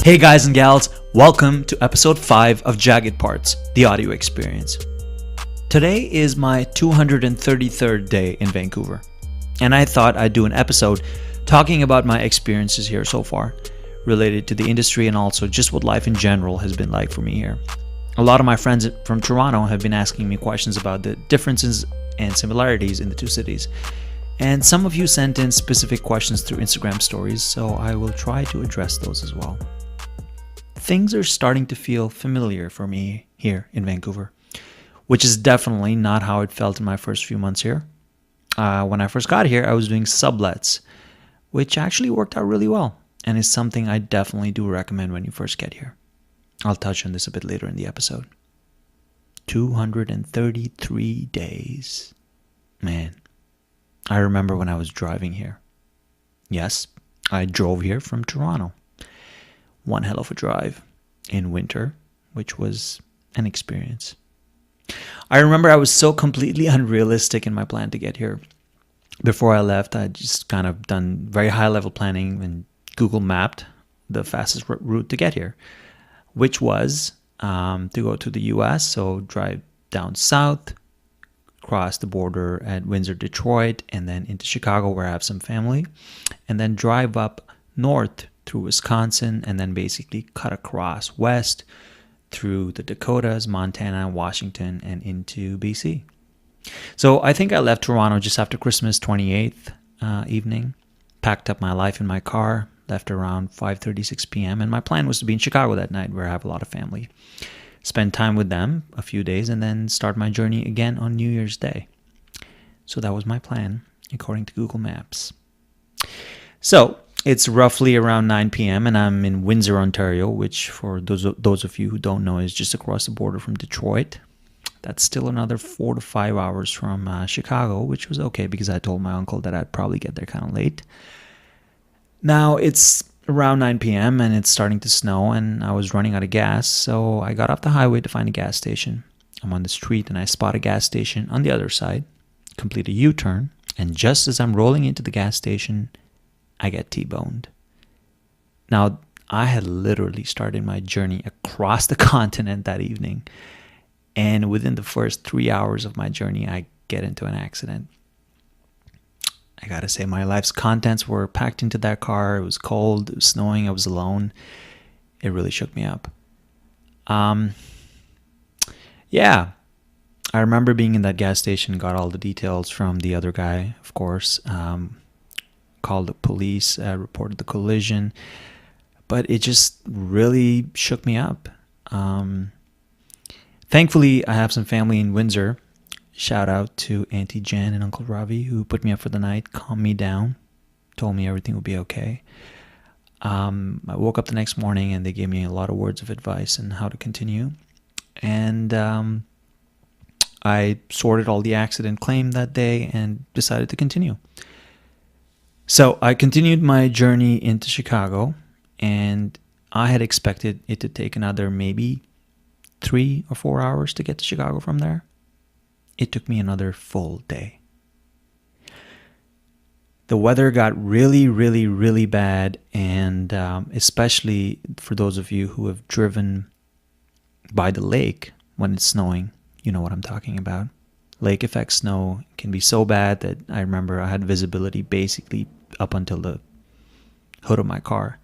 Hey guys and gals, welcome to episode 5 of Jagged Parts, the audio experience. Today is my 233rd day in Vancouver, and I thought I'd do an episode talking about my experiences here so far, related to the industry and also just what life in general has been like for me here. A lot of my friends from Toronto have been asking me questions about the differences and similarities in the two cities, and some of you sent in specific questions through Instagram stories, so I will try to address those as well. Things are starting to feel familiar for me here in Vancouver, which is definitely not how it felt in my first few months here. When I first got here, I was doing sublets, which actually worked out really well and is something I definitely do recommend when you first get here. I'll touch on this a bit later in the episode. 233 days. Man, I remember when I was driving here. Yes, I drove here from Toronto. One hell of a drive in winter, which was an experience. I remember I was so completely unrealistic in my plan to get here. Before I left, I just kind of done very high level planning and Google mapped the fastest route to get here, which was to go to the US, so drive down south, cross the border at Windsor, Detroit, and then into Chicago where I have some family, and then drive up north through Wisconsin, and then basically cut across west through the Dakotas, Montana, Washington, and into BC. So I think I left Toronto just after Christmas 28th evening, packed up my life in my car, left around 5:36 p.m., and my plan was to be in Chicago that night where I have a lot of family. Spend time with them a few days, and then start my journey again on New Year's Day. So that was my plan, according to Google Maps. So it's roughly around 9 p.m. and I'm in Windsor, Ontario, which for those of you who don't know is just across the border from Detroit. That's still another 4 to 5 hours from Chicago, which was okay because I told my uncle that I'd probably get there kind of late. Now it's around 9 p.m. and it's starting to snow and I was running out of gas, so I got off the highway to find a gas station. I'm on the street and I spot a gas station on the other side, complete a U-turn, and just as I'm rolling into the gas station, I get T-boned. Now, I had literally started my journey across the continent that evening, and within the first 3 hours of my journey, I get into an accident. I gotta say, my life's contents were packed into that car. It was cold, it was snowing, I was alone. It really shook me up. Yeah, I remember being in that gas station, got all the details from the other guy, of course. Called the police, reported the collision, but it just really shook me up. Thankfully, I have some family in Windsor. Shout out to Auntie Jan and Uncle Ravi who put me up for the night, calmed me down, told me everything would be okay. I woke up the next morning and they gave me a lot of words of advice on how to continue. And I sorted all the accident claim that day and decided to continue. So I continued my journey into Chicago, and I had expected it to take another maybe 3 or 4 hours to get to Chicago from there. It took me another full day. The weather got really, really, really bad, and especially for those of you who have driven by the lake when it's snowing, you know what I'm talking about. Lake effect snow can be so bad that I remember I had visibility basically up until the hood of my car.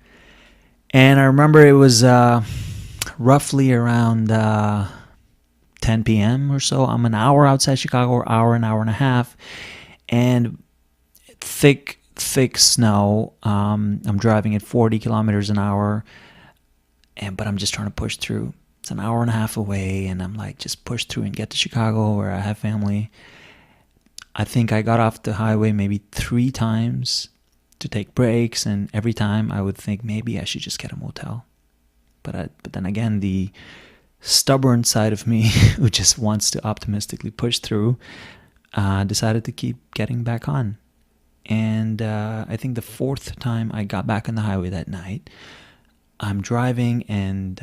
And I remember it was roughly around 10 p.m. or so. I'm an hour outside Chicago, or an hour and a half, and thick snow. I'm driving at 40 kilometers an hour, but I'm just trying to push through. It's an hour and a half away, and I'm like, just push through and get to Chicago where I have family. I think I got off the highway maybe 3 times to take breaks, and every time I would think maybe I should just get a motel. But then again, the stubborn side of me who just wants to optimistically push through decided to keep getting back on. And I think the 4th time I got back on the highway that night, I'm driving and,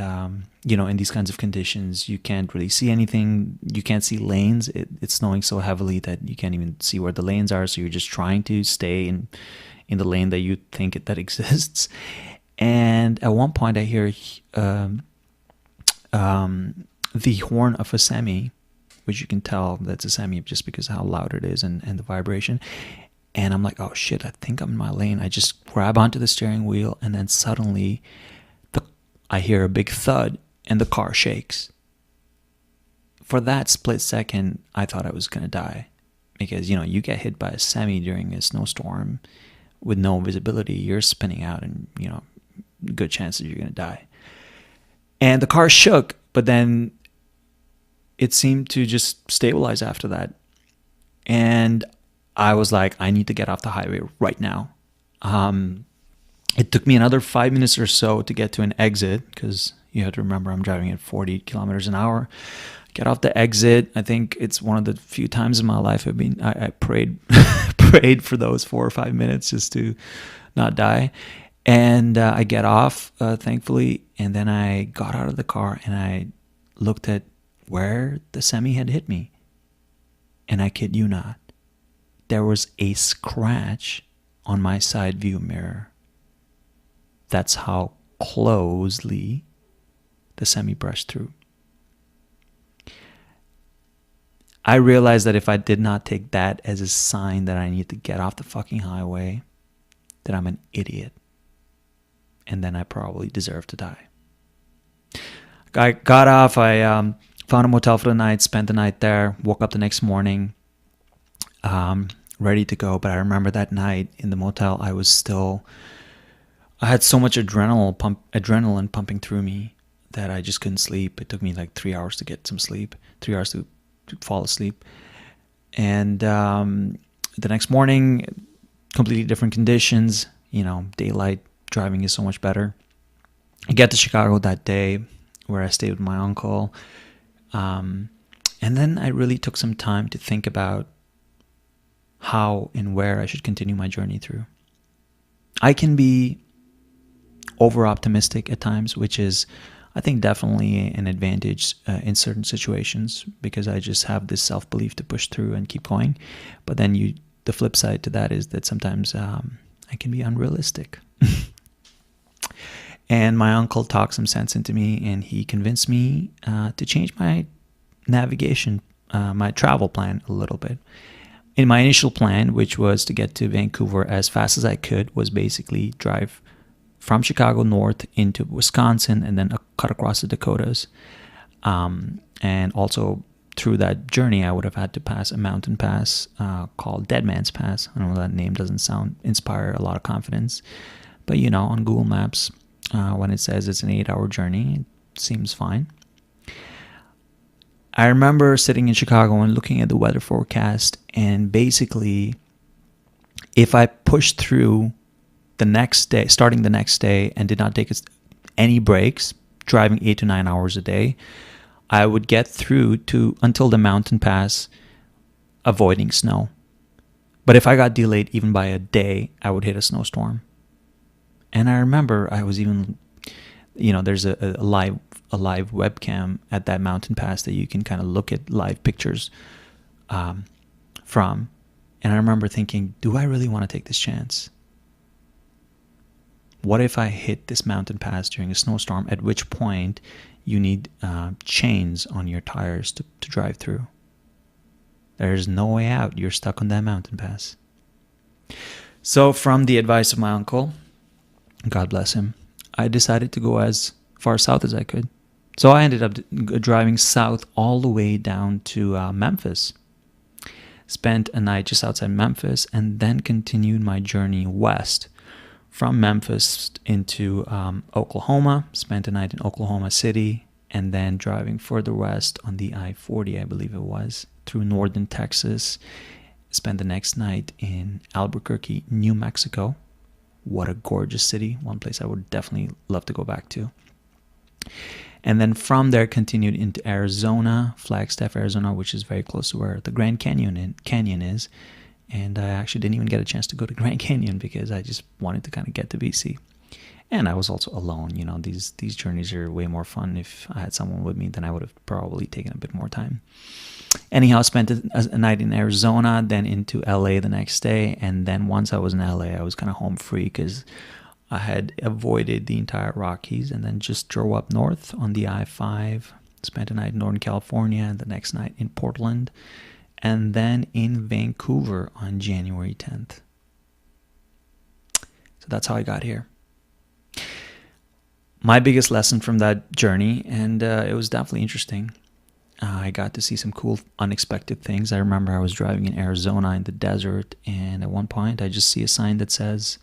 in these kinds of conditions, you can't really see anything. You can't see lanes. It's snowing so heavily that you can't even see where the lanes are. So you're just trying to stay in the lane that you think that exists. And at one point I hear the horn of a semi, which you can tell that's a semi just because of how loud it is and the vibration. And I'm like, oh shit, I think I'm in my lane. I just grab onto the steering wheel, and then suddenly I hear a big thud and the car shakes. For that split second, I thought I was going to die. Because, you get hit by a semi during a snowstorm with no visibility, you're spinning out, and, good chances you're going to die. And the car shook, but then it seemed to just stabilize after that. And I was like, I need to get off the highway right now. It took me another 5 minutes or so to get to an exit, because you have to remember I'm driving at 40 kilometers an hour. Get off the exit. I think it's one of the few times in my life I prayed prayed for those 4 or 5 minutes just to not die. And I get off, thankfully, and then I got out of the car and I looked at where the semi had hit me. And I kid you not, there was a scratch on my side view mirror. That's how closely the semi brushed through. I realized that if I did not take that as a sign that I need to get off the fucking highway, that I'm an idiot. And then I probably deserve to die. I got off, I found a motel for the night, spent the night there, woke up the next morning, ready to go. But I remember that night in the motel, I had so much adrenaline pumping through me that I just couldn't sleep. It took me like 3 hours to get some sleep, 3 hours to fall asleep. And the next morning, completely different conditions. Daylight driving is so much better. I get to Chicago that day, where I stayed with my uncle. And then I really took some time to think about how and where I should continue my journey through. I can be over-optimistic at times, which is, I think, definitely an advantage in certain situations, because I just have this self-belief to push through and keep going. But then the flip side to that is that sometimes I can be unrealistic. And my uncle talked some sense into me, and he convinced me to change my navigation, my travel plan a little bit. In my initial plan, which was to get to Vancouver as fast as I could, was basically drive from Chicago north into Wisconsin and then cut across the Dakotas. And also through that journey, I would have had to pass a mountain pass called Dead Man's Pass. I know that name doesn't inspire a lot of confidence, but on Google Maps, when it says it's an 8-hour journey, it seems fine. I remember sitting in Chicago and looking at the weather forecast, and basically, if I pushed through starting the next day, and did not take any breaks, driving 8 to 9 hours a day, I would get through until the mountain pass, avoiding snow. But if I got delayed even by a day, I would hit a snowstorm. And I remember I was even, there's a live webcam at that mountain pass that you can kind of look at live pictures from. And I remember thinking, do I really want to take this chance? What if I hit this mountain pass during a snowstorm, at which point you need chains on your tires to drive through? There's no way out. You're stuck on that mountain pass. So from the advice of my uncle, God bless him, I decided to go as far south as I could. So I ended up driving south all the way down to Memphis. Spent a night just outside Memphis, and then continued my journey west from Memphis into Oklahoma. Spent a night in Oklahoma City, and then driving further west on the I-40, I believe it was, through northern Texas. Spent the next night in Albuquerque, New Mexico. What a gorgeous city. One place I would definitely love to go back to. And then from there continued into Arizona, Flagstaff, Arizona, which is very close to where the Grand Canyon is. And I actually didn't even get a chance to go to Grand Canyon because I just wanted to kind of get to BC. And I was also alone. These journeys are way more fun. If I had someone with me, then I would have probably taken a bit more time. Anyhow, spent a night in Arizona, then into LA the next day. And then once I was in LA, I was kind of home free because I had avoided the entire Rockies and then just drove up north on the I-5, spent a night in Northern California and the next night in Portland, and then in Vancouver on January 10th. So that's how I got here. My biggest lesson from that journey, and it was definitely interesting, I got to see some cool, unexpected things. I remember I was driving in Arizona in the desert, and at one point I just see a sign that says,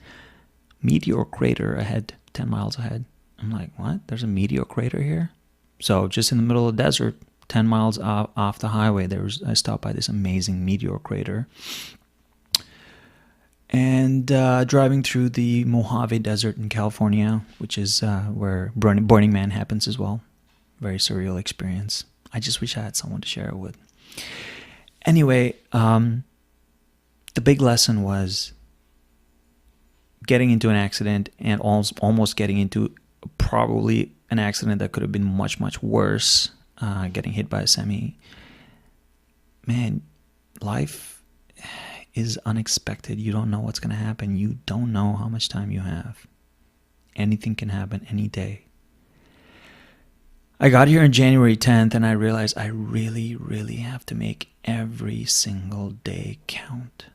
meteor crater ahead, 10 miles ahead. I'm like, what? There's a meteor crater here? So just in the middle of the desert, 10 miles off the highway, I stopped by this amazing meteor crater. And driving through the Mojave Desert in California, which is where Burning Man happens as well. Very surreal experience. I just wish I had someone to share it with. Anyway, the big lesson was getting into an accident and almost getting into probably an accident that could have been much, much worse, getting hit by a semi. Man, life is unexpected. You don't know what's going to happen. You don't know how much time you have. Anything can happen any day. I got here on January 10th and I realized I really, really have to make every single day count.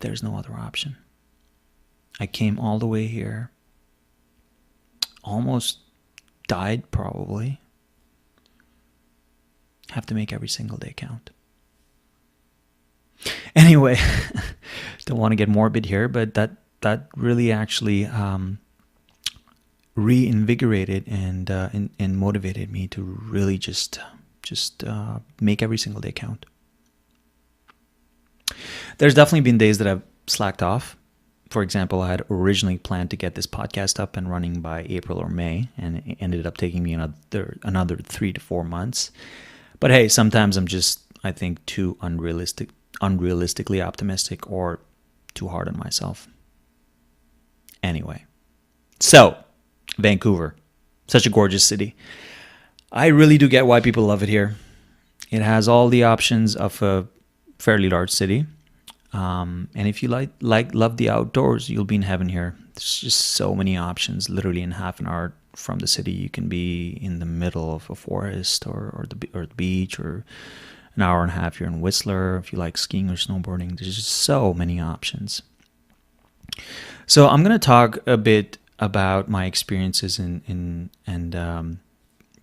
There's no other option. I came all the way here. Almost died probably. Have to make every single day count. Anyway, don't want to get morbid here, but that really actually reinvigorated and motivated me to really just make every single day count. There's definitely been days that I've slacked off. For example, I had originally planned to get this podcast up and running by April or May, and it ended up taking me another 3 to 4 months. But hey, sometimes I'm just, I think, too unrealistically optimistic or too hard on myself. Anyway, so Vancouver, such a gorgeous city. I really do get why people love it here. It has all the options of a fairly large city. And if you love the outdoors, you'll be in heaven here. There's just so many options. Literally in half an hour from the city, you can be in the middle of a forest or the beach, or an hour and a half you're in Whistler. If you like skiing or snowboarding, there's just so many options. So I'm going to talk a bit about my experiences and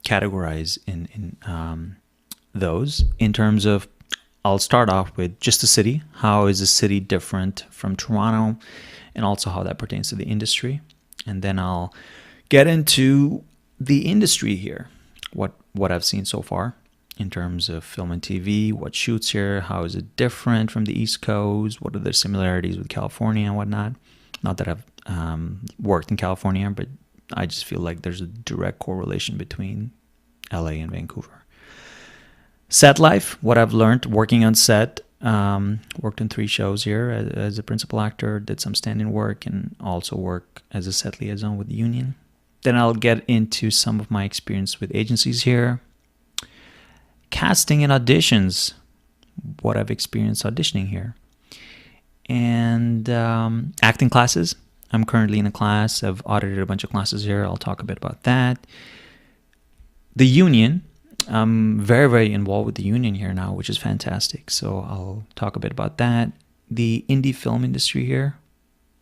categorize in those in terms of, I'll start off with just the city. How is the city different from Toronto, and also how that pertains to the industry. And then I'll get into the industry here, what I've seen so far in terms of film and TV, what shoots here, how is it different from the East Coast, what are the similarities with California and whatnot. Not that I've worked in California, but I just feel like there's a direct correlation between LA and Vancouver. Set life, what I've learned working on set. Worked on 3 shows here as a principal actor, did some stand-in work, and also work as a set liaison with the union. Then I'll get into some of my experience with agencies here. Casting and auditions, what I've experienced auditioning here. And acting classes. I'm currently in a class. I've audited a bunch of classes here. I'll talk a bit about that. The union. I'm very, very involved with the union here now, which is fantastic. So I'll talk a bit about that. The indie film industry here.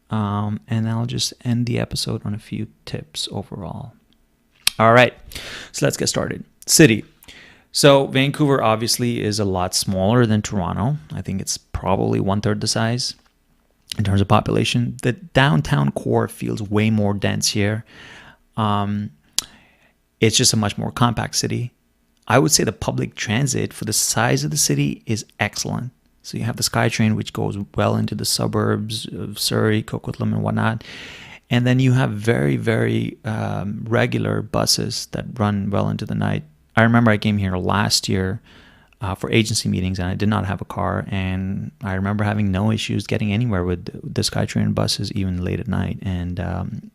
And I'll just end the episode on a few tips overall. All right, so let's get started. City. So Vancouver obviously is a lot smaller than Toronto. I think it's probably 1/3 the size in terms of population. The downtown core feels way more dense here. It's just a much more compact city. I would say the public transit for the size of the city is excellent. So you have the SkyTrain, which goes well into the suburbs of Surrey, Coquitlam, and whatnot. And then you have very, very regular buses that run well into the night. I remember I came here last year for agency meetings, and I did not have a car. And I remember having no issues getting anywhere with the SkyTrain buses, even late at night, and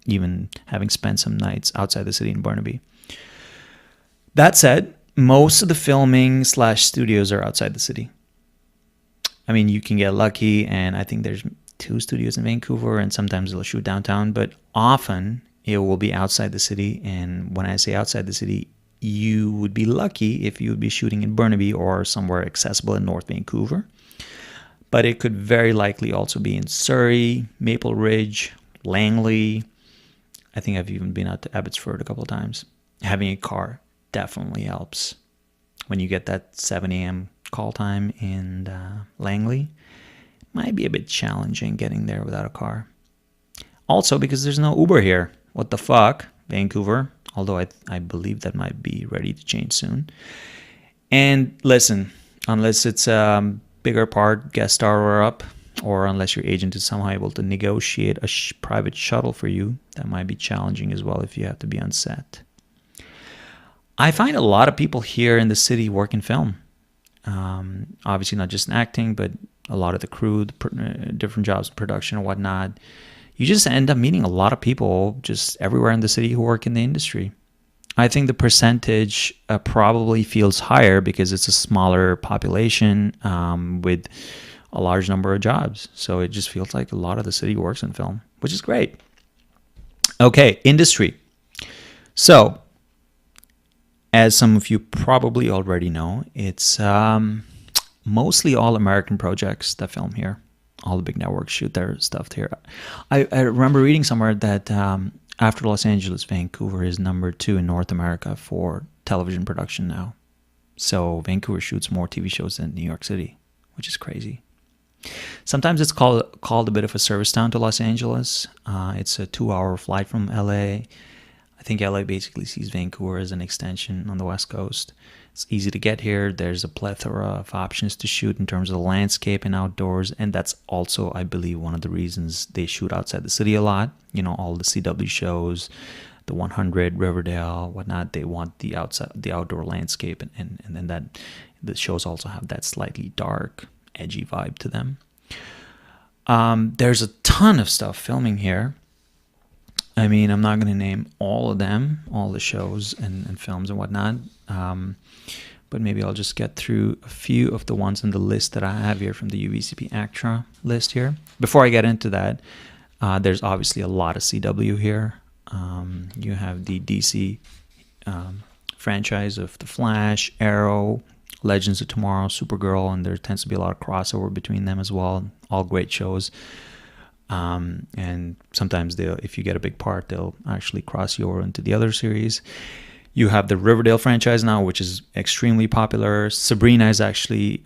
even having spent some nights outside the city in Burnaby. That said, most of the filming / studios are outside the city. I mean, you can get lucky, and I think there's 2 studios in Vancouver, and sometimes they'll shoot downtown, but often it will be outside the city. And when I say outside the city, you would be lucky if you would be shooting in Burnaby or somewhere accessible in North Vancouver. But it could very likely also be in Surrey, Maple Ridge, Langley. I think I've even been out to Abbotsford a couple of times. Having a car definitely helps. When you get that 7 a.m. call time in Langley, it might be a bit challenging getting there without a car. Also, because there's no Uber here. What the fuck, Vancouver? Although I believe that might be ready to change soon. And listen, unless it's a bigger part, guest star or up, or unless your agent is somehow able to negotiate a private shuttle for you, that might be challenging as well if you have to be on set. I find a lot of people here in the city work in film. Obviously not just in acting, but a lot of the crew, different jobs in production and whatnot. You just end up meeting a lot of people just everywhere in the city who work in the industry. I think the percentage probably feels higher because it's a smaller population with a large number of jobs. So it just feels like a lot of the city works in film, which is great. Okay, industry. So, as some of you probably already know, it's mostly all American projects that film here. All the big networks shoot their stuff here. I remember reading somewhere that after Los Angeles, Vancouver is number 2 in North America for television production now. So Vancouver shoots more TV shows than New York City, which is crazy. Sometimes it's called a bit of a service town to Los Angeles. It's a 2-hour flight from LA. I think LA basically sees Vancouver as an extension on the West Coast. It's easy to get here. There's a plethora of options to shoot in terms of the landscape and outdoors. And that's also, I believe, one of the reasons they shoot outside the city a lot. You know, all the CW shows, the 100, Riverdale, whatnot, they want the outdoor landscape. And then that the shows also have that slightly dark, edgy vibe to them. There's a ton of stuff filming here. I mean, I'm not going to name all of them, all the shows and films and whatnot, but maybe I'll just get through a few of the ones on the list that I have here from the UVCP ACTRA list here. Before I get into that, there's obviously a lot of CW here. You have the DC franchise of The Flash, Arrow, Legends of Tomorrow, Supergirl, and there tends to be a lot of crossover between them as well. All great shows. And sometimes if you get a big part, they'll actually cross you over into the other series. You have the Riverdale franchise now, which is extremely popular. Sabrina is actually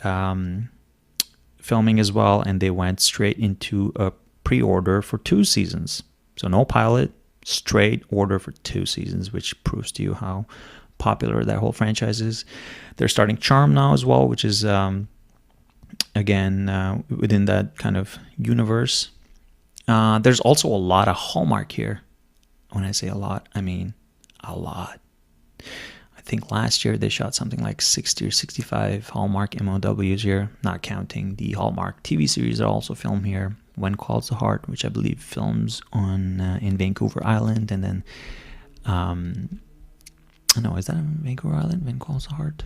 filming as well, and they went straight into a pre-order for 2 seasons. So no pilot, straight order for 2 seasons, which proves to you how popular that whole franchise is. They're starting Charm now as well, which is, again, within that kind of universe. There's also a lot of Hallmark here. When I say a lot, I mean a lot. I think last year they shot something like 60 or 65 Hallmark MOWs here, not counting the Hallmark TV series that also film here. When Calls the Heart, which I believe films on in Vancouver Island, and then no, is that in Vancouver Island? When Calls the Heart?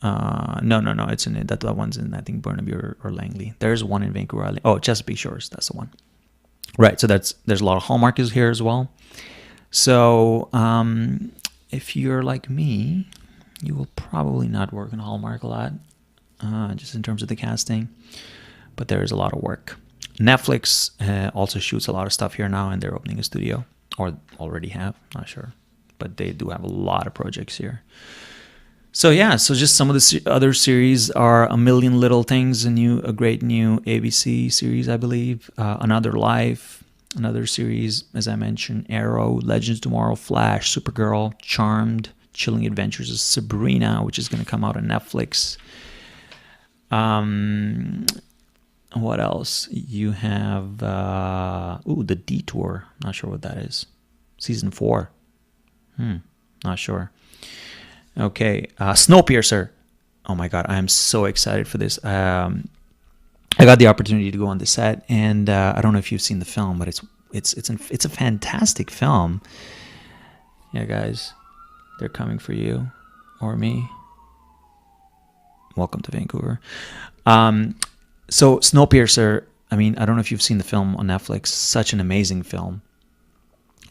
No. It's in it. That one's in, I think, Burnaby or Langley. There's one in Vancouver Island. Oh, Chesapeake Shores. That's the one. Right. So there's a lot of Hallmark is here as well. So if you're like me, you will probably not work on Hallmark a lot, just in terms of the casting. But there is a lot of work. Netflix also shoots a lot of stuff here now, and they're opening a studio, or already have. Not sure, but they do have a lot of projects here. So yeah, so just some of the other series are A Million Little Things, a great new ABC series, I believe. Another Life, another series, as I mentioned, Arrow, Legends of Tomorrow, Flash, Supergirl, Charmed, Chilling Adventures of Sabrina, which is going to come out on Netflix. What else? You have, The Detour. Not sure what that is. Season 4. Not sure. Okay, Snowpiercer. Oh my God, I am so excited for this. I got the opportunity to go on the set, and I don't know if you've seen the film, but it's a fantastic film. Yeah, guys, they're coming for you or me. Welcome to Vancouver. So Snowpiercer, I mean, I don't know if you've seen the film on Netflix. Such an amazing film.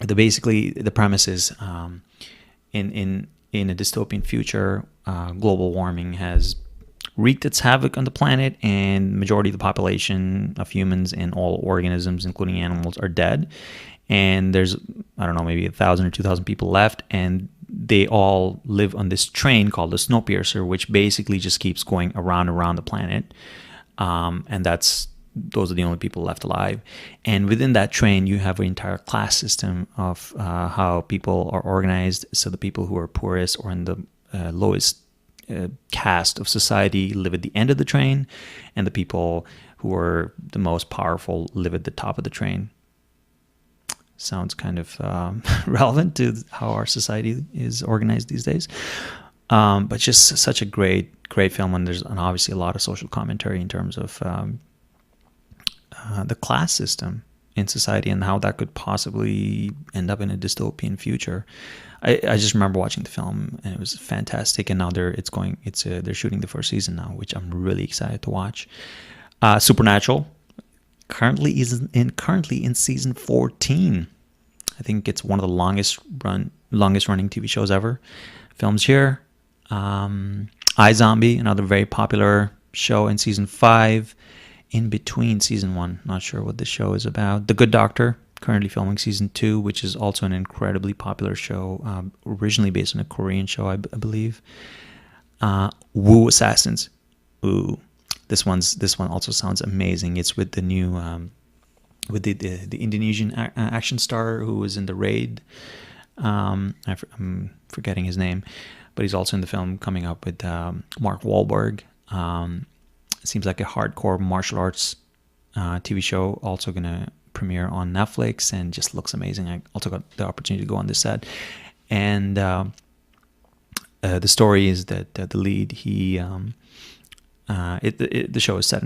Basically the premise is in a dystopian future, global warming has wreaked its havoc on the planet, and the majority of the population of humans and all organisms, including animals, are dead. And there's, I don't know, maybe 1,000 or 2,000 people left, and they all live on this train called the Snowpiercer, which basically just keeps going around the planet. And those are the only people left alive. And within that train, you have an entire class system of how people are organized. So the people who are poorest or in the lowest caste of society live at the end of the train, and the people who are the most powerful live at the top of the train. Sounds kind of relevant to how our society is organized these days. But just such a great film, and there's obviously a lot of social commentary in terms of the class system in society and how that could possibly end up in a dystopian future. I just remember watching the film, and it was fantastic. And now they're shooting the first season now, which I'm really excited to watch. Supernatural currently in season 14. I think it's one of the longest running TV shows ever. Films here. iZombie, another very popular show, in season 5. In between season 1, not sure what the show is about. The Good Doctor, currently filming season 2, which is also an incredibly popular show, originally based on a Korean show, I believe. Wu Assassins. Ooh, this one also sounds amazing. It's with the new, with the Indonesian action star who was in The Raid. I'm forgetting his name, but he's also in the film coming up with Mark Wahlberg. Seems like a hardcore martial arts TV show, also gonna premiere on Netflix, and just looks amazing. I also got the opportunity to go on this set, and the story is that the lead, the show is set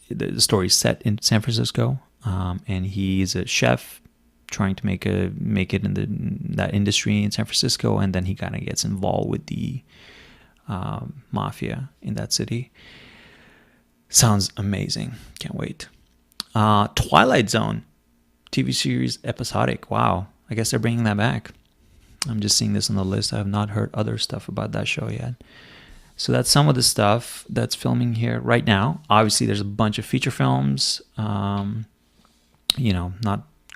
the story is set in San Francisco, and he's a chef trying to make it in that industry in San Francisco, and then he kind of gets involved with the mafia in that city. Sounds amazing. Can't wait. Twilight Zone TV series episodic. Wow. I guess they're bringing that back. I'm just seeing this on the list. I have not heard other stuff about that show yet. So that's some of the stuff that's filming here right now. Obviously, there's a bunch of feature films. Not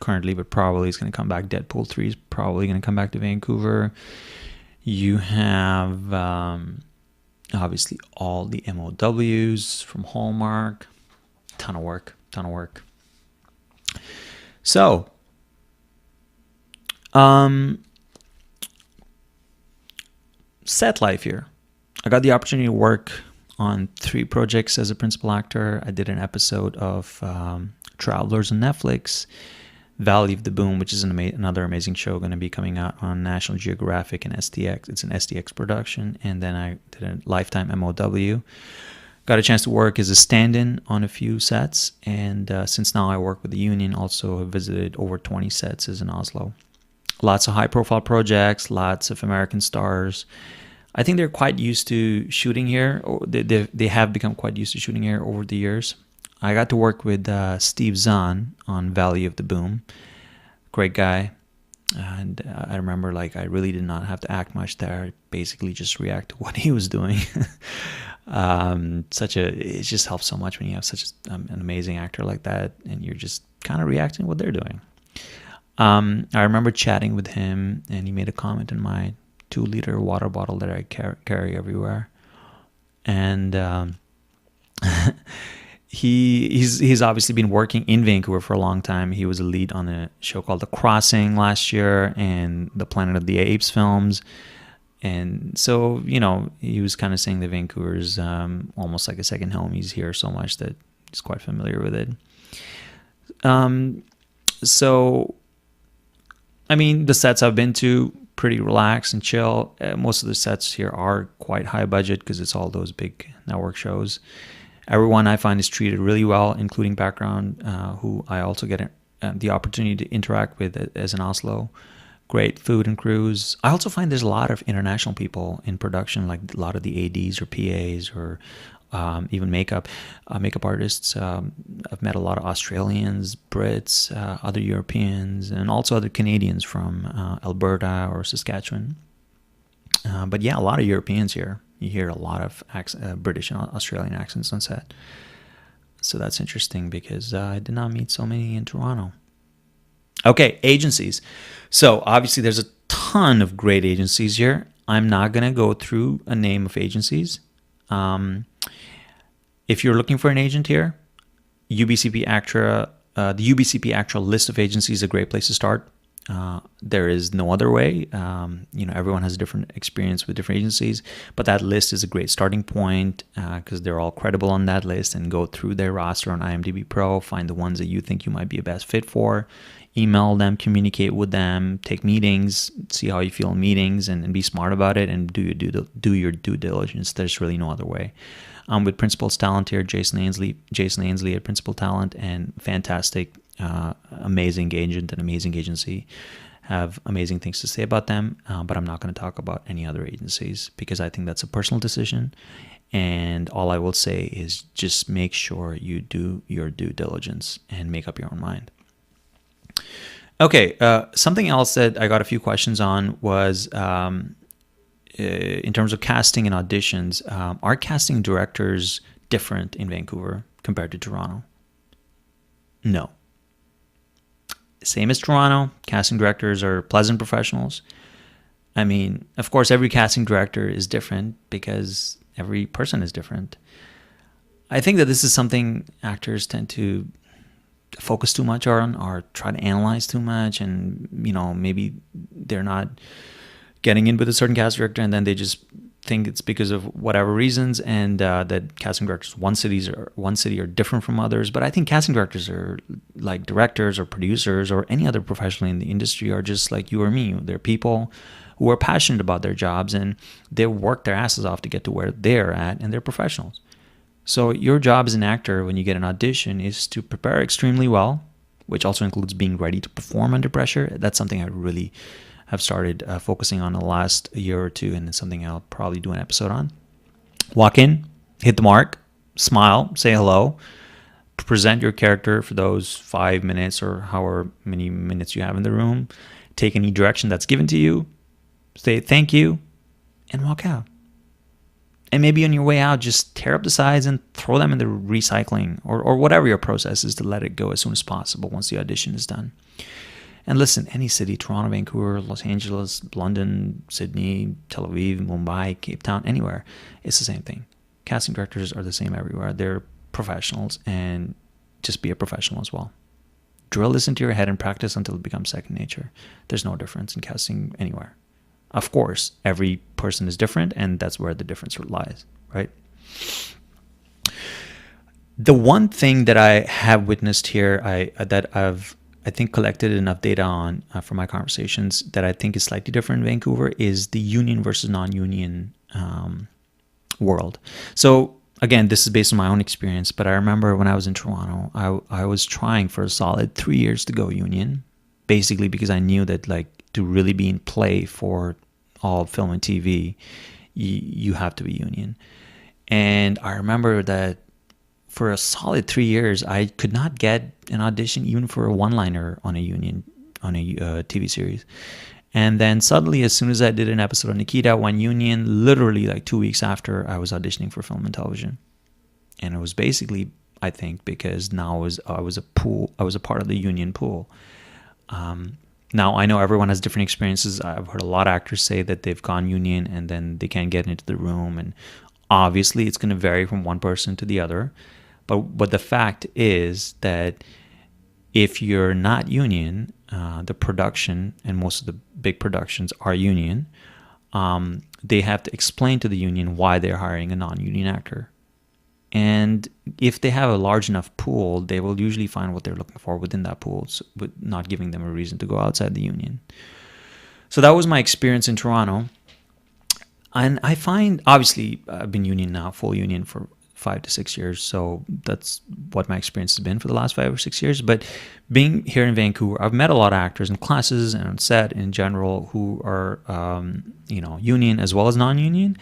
currently, but probably it's going to come back. Deadpool 3 is probably going to come back to Vancouver. You have... obviously all the MOWs from Hallmark. Ton of work. So, set life here. I got the opportunity to work on 3 projects as a principal actor. I did an episode of Travelers on Netflix. Valley of the Boom, which is another amazing show, going to be coming out on National Geographic and STX. It's an STX production. And then I did a Lifetime MOW. Got a chance to work as a stand-in on a few sets. And since now I work with the union, also have visited over 20 sets in Oslo. Lots of high-profile projects, lots of American stars. I think they're quite used to shooting here. Or they have become quite used to shooting here over the years. I got to work with Steve Zahn on Valley of the Boom. Great guy. And I remember, I really did not have to act much there. I basically just react to what he was doing. It just helps so much when you have such an amazing actor like that, and you're just kind of reacting to what they're doing. I remember chatting with him, and he made a comment on my 2-liter water bottle that I carry everywhere. And He's obviously been working in Vancouver for a long time. He was a lead on a show called The Crossing last year and the Planet of the Apes films. And so, he was kind of saying that Vancouver is almost like a second home. He's here so much that he's quite familiar with it. So, I mean, the sets I've been to, pretty relaxed and chill. Most of the sets here are quite high budget because it's all those big network shows. Everyone I find is treated really well, including background, who I also get the opportunity to interact with as in Oslo. Great food and crews. I also find there's a lot of international people in production, like a lot of the ADs or PAs or even makeup artists. I've met a lot of Australians, Brits, other Europeans, and also other Canadians from Alberta or Saskatchewan. But yeah, a lot of Europeans here. You hear a lot of British and Australian accents on set. So that's interesting because I did not meet so many in Toronto. Okay, agencies. So obviously there's a ton of great agencies here. I'm not going to go through a name of agencies. If you're looking for an agent here, UBCP ACTRA, the UBCP ACTRA list of agencies is a great place to start. There is no other way. Everyone has a different experience with different agencies, but that list is a great starting point because they're all credible on that list, and go through their roster on IMDb Pro, find the ones that you think you might be a best fit for, email them, communicate with them, take meetings, see how you feel in meetings, and be smart about it, and do your due diligence. There's really no other way. With Principal's Talent here, Jason Ainsley at Principal Talent, and fantastic, amazing agent and amazing agency. Have amazing things to say about them, but I'm not going to talk about any other agencies because I think that's a personal decision. And all I will say is just make sure you do your due diligence and make up your own mind. Okay, something else that I got a few questions on was in terms of casting and auditions. Are casting directors different in Vancouver compared to Toronto? No. Same as Toronto, casting directors are pleasant professionals. I mean, of course, every casting director is different because every person is different. I think that this is something actors tend to focus too much on, or try to analyze too much, and maybe they're not getting in with a certain casting director, and then they just think it's because of whatever reasons, and that casting directors one city are different from others. But I think casting directors are like directors or producers or any other professional in the industry, are just like you or me. They're people who are passionate about their jobs, and they work their asses off to get to where they're at, and they're professionals. So your job as an actor when you get an audition is to prepare extremely well, which also includes being ready to perform under pressure. That's something I really have started focusing on the last year or two, and it's something I'll probably do an episode on. Walk in, hit the mark, smile, say hello, present your character for those 5 minutes or however many minutes you have in the room, take any direction that's given to you, say thank you, and walk out. And maybe on your way out, just tear up the sides and throw them in the recycling, or whatever your process is, to let it go as soon as possible once the audition is done. And listen, any city, Toronto, Vancouver, Los Angeles, London, Sydney, Tel Aviv, Mumbai, Cape Town, anywhere, it's the same thing. Casting directors are the same everywhere. They're professionals, and just be a professional as well. Drill this into your head and practice until it becomes second nature. There's no difference in casting anywhere. Of course, every person is different, and that's where the difference lies, right? The one thing that I have witnessed here, that I've collected enough data on from my conversations, that I think is slightly different in Vancouver, is the union versus non-union world. So again, this is based on my own experience, but I remember when I was in Toronto, I was trying for a solid 3 years to go union, basically because I knew that to really be in play for all film and TV, you have to be union. And I remember that for a solid 3 years, I could not get an audition even for a one-liner on a TV series. And then suddenly, as soon as I did an episode of Nikita, went union, literally 2 weeks after, I was auditioning for film and television. And it was basically, I think, because now I was a part of the union pool. Now, I know everyone has different experiences. I've heard a lot of actors say that they've gone union and then they can't get into the room. And obviously, it's going to vary from one person to the other. But the fact is that if you're not union, the production, and most of the big productions are union, they have to explain to the union why they're hiring a non-union actor. And if they have a large enough pool, they will usually find what they're looking for within that pool, but not giving them a reason to go outside the union. So that was my experience in Toronto. And I find, obviously, I've been union now, full union for 5 to 6 years. So that's what my experience has been for the last 5 or 6 years. But being here in Vancouver, I've met a lot of actors in classes and on set in general who are, union as well as non-union.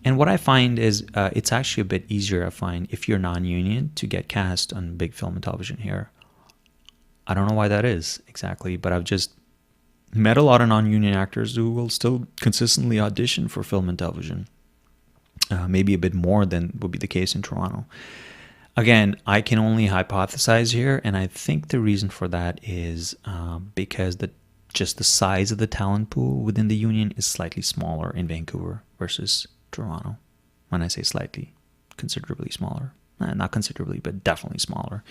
And what I find is it's actually a bit easier, I find, if you're non-union to get cast on big film and television here. I don't know why that is exactly, but I've just met a lot of non-union actors who will still consistently audition for film and television. Maybe a bit more than would be the case in Toronto. Again, I can only hypothesize here, and I think the reason for that is because just the size of the talent pool within the union is slightly smaller in Vancouver versus Toronto. When I say slightly, considerably smaller. Not considerably, but definitely smaller.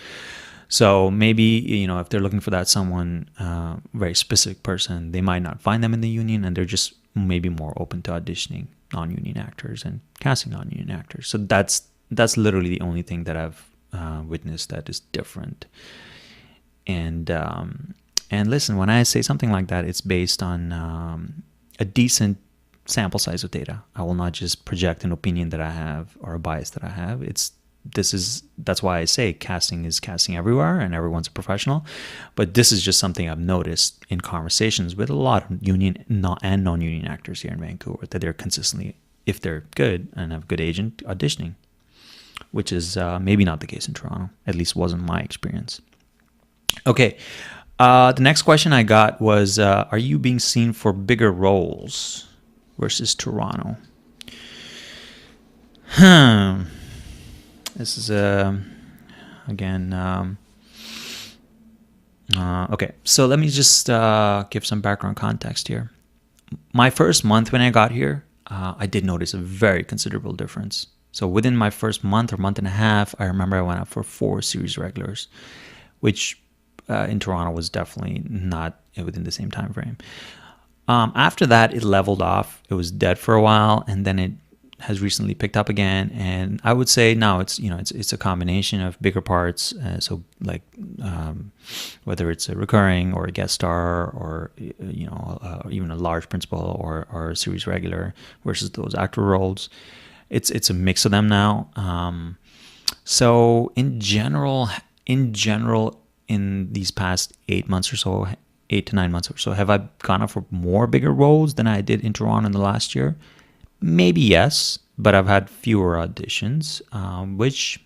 So maybe, if they're looking for that someone, very specific person, they might not find them in the union, and they're just maybe more open to auditioning non-union actors and casting non-union actors. So that's literally the only thing that I've witnessed that is different. And listen, when I say something like that, it's based on a decent sample size of data. I will not just project an opinion that I have or a bias that I have. That's why I say casting is casting everywhere and everyone's a professional. But this is just something I've noticed in conversations with a lot of union and non-union actors here in Vancouver, that they're consistently, if they're good and have a good agent, auditioning, which is maybe not the case in Toronto. At least wasn't my experience. Okay. The next question I got was, are you being seen for bigger roles versus Toronto? This is, again, okay. So let me just give some background context here. My first month when I got here, I did notice a very considerable difference. So within my first month or month and a half, I remember I went up for 4 series regulars, which in Toronto was definitely not within the same time frame. After that, it leveled off. It was dead for a while, and then it has recently picked up again. And I would say now it's a combination of bigger parts. So like whether it's a recurring or a guest star or even a large principal or a series regular versus those actor roles. It's a mix of them now. So in general, in these past 8 months or so, 8 to 9 months or so, have I gone up for more bigger roles than I did in Toronto in the last year? Maybe yes, but I've had fewer auditions, which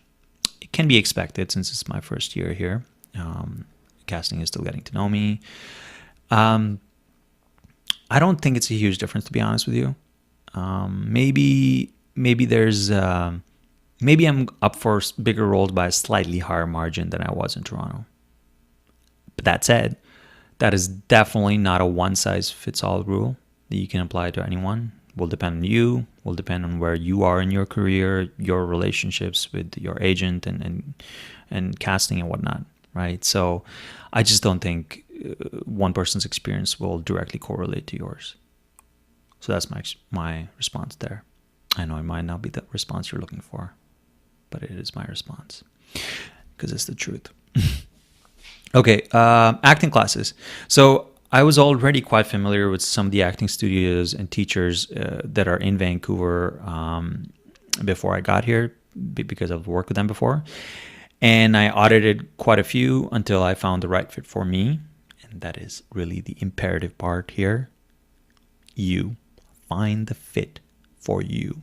can be expected since it's my first year here. Casting is still getting to know me. I don't think it's a huge difference, to be honest with you. Maybe there's maybe I'm up for bigger roles by a slightly higher margin than I was in Toronto. But that said, that is definitely not a one-size-fits-all rule that you can apply to anyone. Will depend on you, will depend on where you are in your career, your relationships with your agent and casting and whatnot, right? So I just don't think one person's experience will directly correlate to yours. So that's my response there. I know it might not be the response you're looking for, but it is my response because it's the truth. Okay, acting classes. So I was already quite familiar with some of the acting studios and teachers that are in Vancouver before I got here because I've worked with them before. And I audited quite a few until I found the right fit for me. And that is really the imperative part here. You find the fit for you.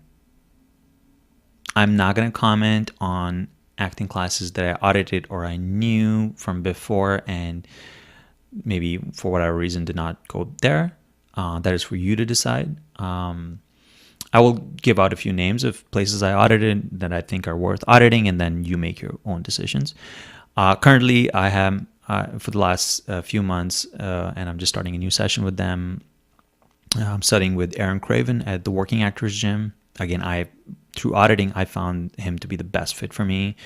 I'm not going to comment on acting classes that I audited or I knew from before and maybe for whatever reason did not go there. That is for you to decide. I will give out a few names of places I audited that I think are worth auditing, and then you make your own decisions. Currently, I have, for the last few months, and I'm just starting a new session with them. I'm studying with Aaron Craven at the Working Actors Gym. Again, through auditing, I found him to be the best fit for me.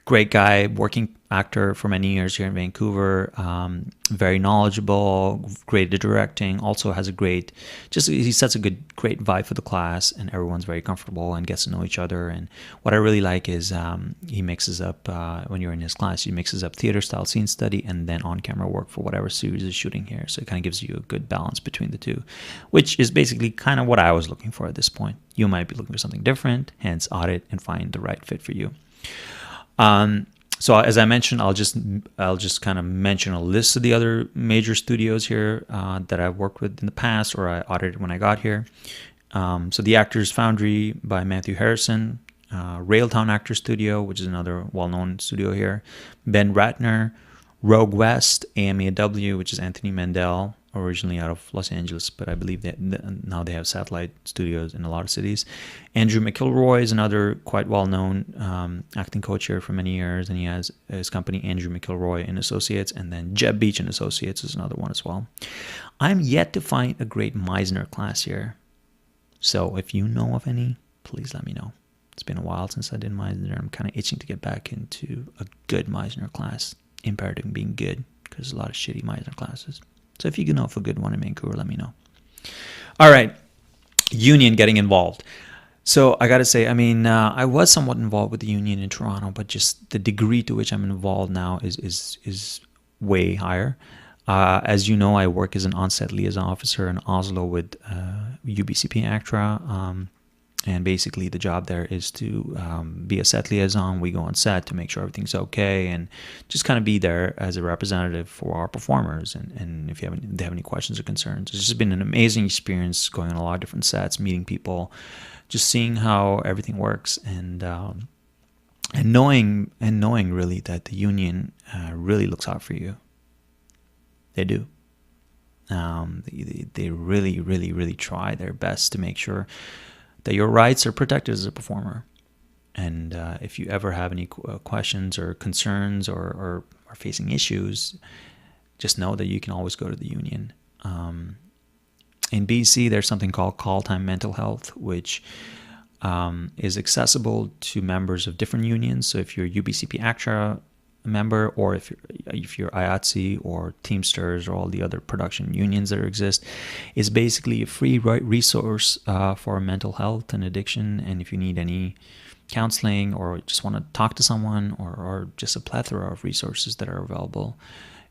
Great guy, working actor for many years here in Vancouver. Very knowledgeable, great at directing. Also has he sets a great vibe for the class, and everyone's very comfortable and gets to know each other. And what I really like is he mixes up, when you're in his class, he mixes up theater style scene study and then on-camera work for whatever series is shooting here. So it kind of gives you a good balance between the two, which is basically kind of what I was looking for at this point. You might be looking for something different, hence audit and find the right fit for you. So as I mentioned, I'll just kind of mention a list of the other major studios here that I've worked with in the past or I audited when I got here. So the Actors Foundry by Matthew Harrison, Railtown Actor Studio, which is another well-known studio here, Ben Ratner, Rogue West, AMAW, which is Anthony Mandel, originally out of Los Angeles, but I believe that now they have satellite studios in a lot of cities. Andrew McIlroy is another quite well-known acting coach here for many years, and he has his company Andrew McIlroy and Associates, and then Jeb Beach and Associates is another one as well. I'm yet to find a great Meisner class here, so if you know of any, please let me know. It's been a while since I did Meisner. I'm kind of itching to get back into a good Meisner class. Imperative being good, because there's a lot of shitty Meisner classes. So if you know of a good one in Vancouver, let me know. All right, union getting involved. So I got to say, I mean, I was somewhat involved with the union in Toronto, but just the degree to which I'm involved now is way higher. As you know, I work as an on-set liaison officer in Oslo with UBCP ACTRA. And basically the job there is to be a set liaison. We go on set to make sure everything's okay and just kind of be there as a representative for our performers. And if they have any questions or concerns, it's just been an amazing experience going on a lot of different sets, meeting people, just seeing how everything works, and knowing really that the union really looks out for you. They do. They really, really, really try their best to make sure that your rights are protected as a performer. And if you ever have any questions or concerns or are facing issues, just know that you can always go to the union. In BC, there's something called Call Time Mental Health, which is accessible to members of different unions. So if you're UBCP ACTRA member, or if you're IATSE or Teamsters or all the other production unions that exist, it's basically a free resource for mental health and addiction. And if you need any counseling or just want to talk to someone, or just a plethora of resources that are available.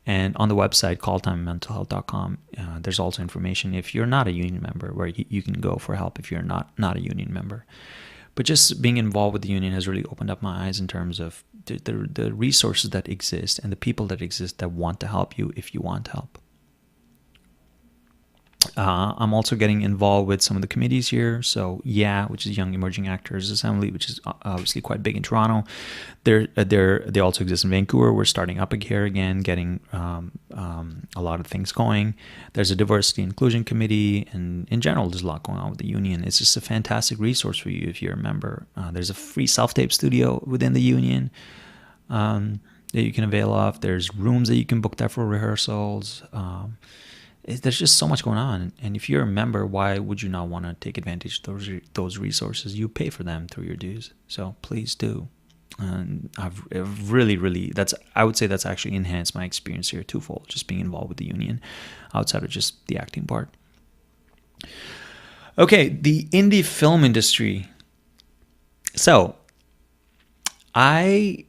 And on the website, calltimementalhealth.com, there's also information if you're not a union member, where you can go for help if you're not a union member. But just being involved with the union has really opened up my eyes in terms of the resources that exist and the people that exist that want to help you if you want help. I'm also getting involved with some of the committees here. So which is Young Emerging Actors Assembly, which is obviously quite big in Toronto. They also exist in Vancouver. We're starting up here again, getting a lot of things going. There's a Diversity Inclusion Committee, and in general, there's a lot going on with the union. It's just a fantastic resource for you if you're a member. There's a free self-tape studio within the union that you can avail of. There's rooms that you can book there for rehearsals. There's just so much going on, and if you're a member, why would you not want to take advantage of those resources? You pay for them through your dues, so please do. And I've really I would say that's actually enhanced my experience here twofold, just being involved with the union outside of just the acting part. Okay, the indie film industry. So I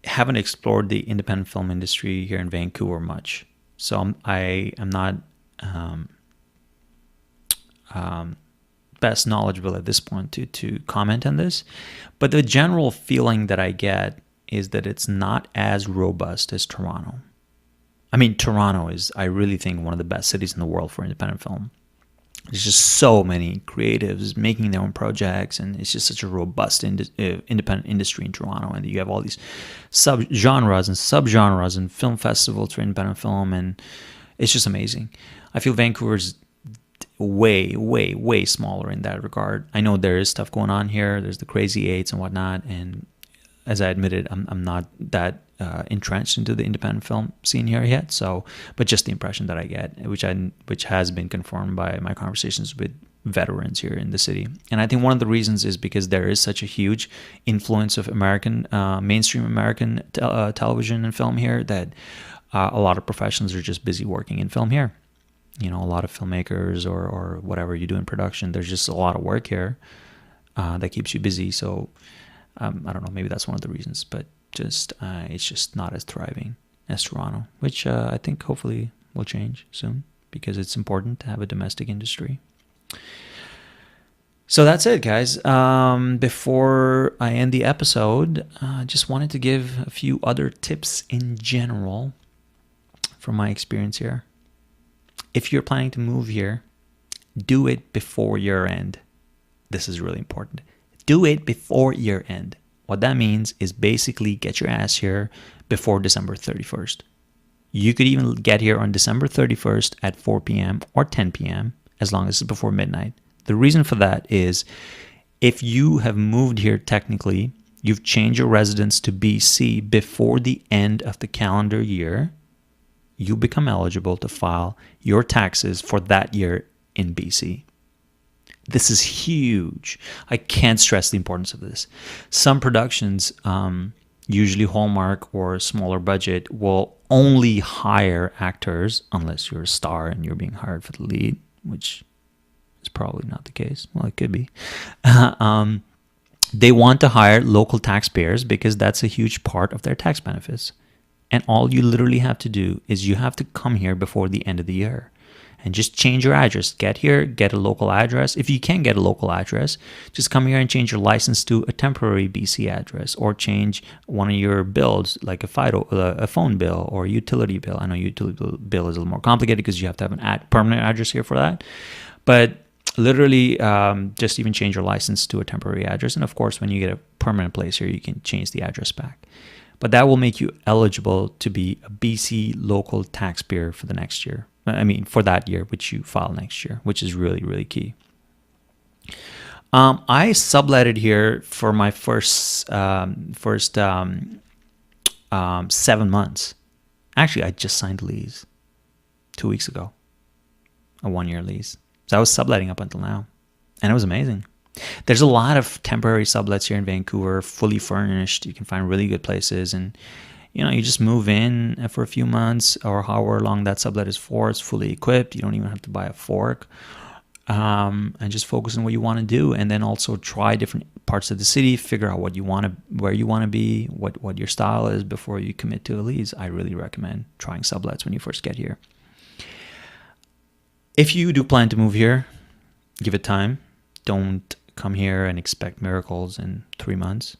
haven't explored the independent film industry here in Vancouver much, so I am not best knowledgeable at this point to comment on this, but the general feeling that I get is that it's not as robust as Toronto. I mean, Toronto is, I really think, one of the best cities in the world for independent film. There's just so many creatives making their own projects, and it's just such a robust independent industry in Toronto. And you have all these sub-genres and film festivals for independent film, and it's just amazing. I feel Vancouver's way, way, way smaller in that regard. I know there is stuff going on here. There's the Crazy Eights and whatnot, and as I admitted, I'm not that entrenched into the independent film scene here yet. So, but just the impression that I get, which has been confirmed by my conversations with veterans here in the city. And I think one of the reasons is because there is such a huge influence of American, mainstream American television and film here, that a lot of professionals are just busy working in film here. You know, a lot of filmmakers or whatever you do in production, there's just a lot of work here that keeps you busy. So I don't know, maybe that's one of the reasons, but just it's just not as thriving as Toronto, which I think hopefully will change soon, because it's important to have a domestic industry. So that's it, guys. Before I end the episode, I just wanted to give a few other tips in general from my experience here. If you're planning to move here, do it before year end. this is really important. Do it before year end. What that means is basically get your ass here before December 31st. You could even get here on December 31st at 4 p.m. or 10 p.m. as long as it's before midnight. The reason for that is if you have moved here technically, you've changed your residence to BC before the end of the calendar year, you become eligible to file your taxes for that year in BC. This is huge. I can't stress the importance of this. Some productions, usually Hallmark or smaller budget, will only hire actors unless you're a star and you're being hired for the lead, which is probably not the case. Well, it could be. They want to hire local taxpayers because that's a huge part of their tax benefits. And all you literally have to do is you have to come here before the end of the year and just change your address. Get here, get a local address. If you can't get a local address, just come here and change your license to a temporary BC address, or change one of your bills, like a phone bill or a utility bill. I know utility bill is a little more complicated because you have to have a permanent address here for that. But literally, just even change your license to a temporary address. And of course, when you get a permanent place here, you can change the address back. But that will make you eligible to be a BC local taxpayer for the next year. For that year, which you file next year, which is really, really key. I subletted here for my first 7 months. Actually, I just signed the lease 2 weeks ago, a 1-year lease. So I was subletting up until now, and it was amazing. There's a lot of temporary sublets here in Vancouver, fully furnished. You can find really good places, and you just move in for a few months or however long that sublet is for. It's fully equipped. You don't even have to buy a fork, and just focus on what you want to do, and then also try different parts of the city, figure out where you want to be, what your style is before you commit to a lease. I really recommend trying sublets when you first get here. If you do plan to move here, give it time. Don't come here and expect miracles in 3 months.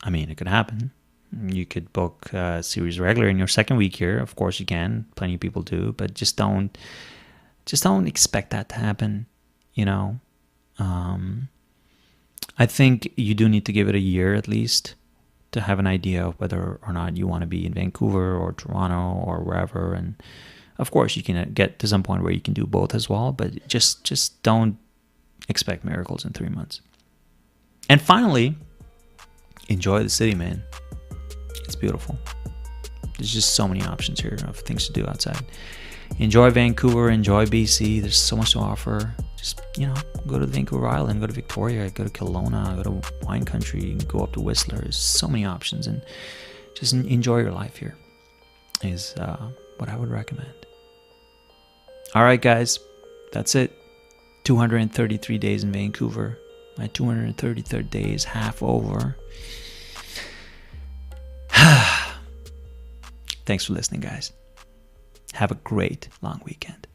It could happen. You could book a series regular in your second week here. Of course you can. Plenty of people do, but just don't expect that to happen. I think you do need to give it a year at least to have an idea of whether or not you want to be in Vancouver or Toronto or wherever. And of course you can get to some point where you can do both as well, but just don't expect miracles in 3 months. And finally, enjoy the city, man. It's beautiful. There's just so many options here of things to do outside. Enjoy Vancouver, enjoy BC. There's so much to offer. Just, go to Vancouver Island, go to Victoria, go to Kelowna, go to Wine Country, go up to Whistler. There's so many options, and just enjoy your life here is what I would recommend. All right, guys, that's it. 233 days in Vancouver. My 233rd day is half over. Thanks for listening, guys. Have a great long weekend.